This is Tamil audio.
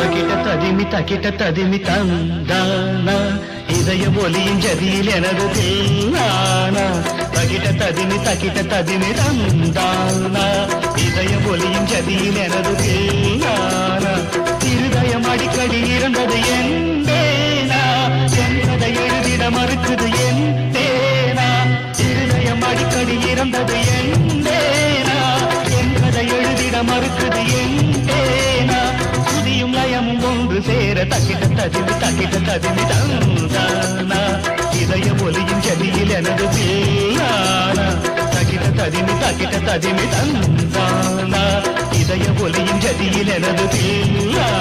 தக்கிட்ட ததிமி தந்தானா இதய ஒலியின் ஜதியில் எனது தேனானா தக்கிட்ட ததிமி தந்தானா இதய ஒலியின் ஜதியில் எனது தேனானா இருதயம் அடிக்கடி இருந்தது என் தேனா என்பதை எழுதிட மறுக்குது என் தேனா இருதயம் அடிக்கடி இருந்தது என் தேனா என்பதை எழுதிட மறுக்குது என் தேனா சுதியும் லயமும் ஒன்று சேர தக்கிட்ட ததிமி தந்தானா இதய ஒலியின் ஜதியில் எனது தேனானா தக்கிட்ட ததிமி தந்தானா இதய ஒலியின் ஜதியில் எனது தேனானா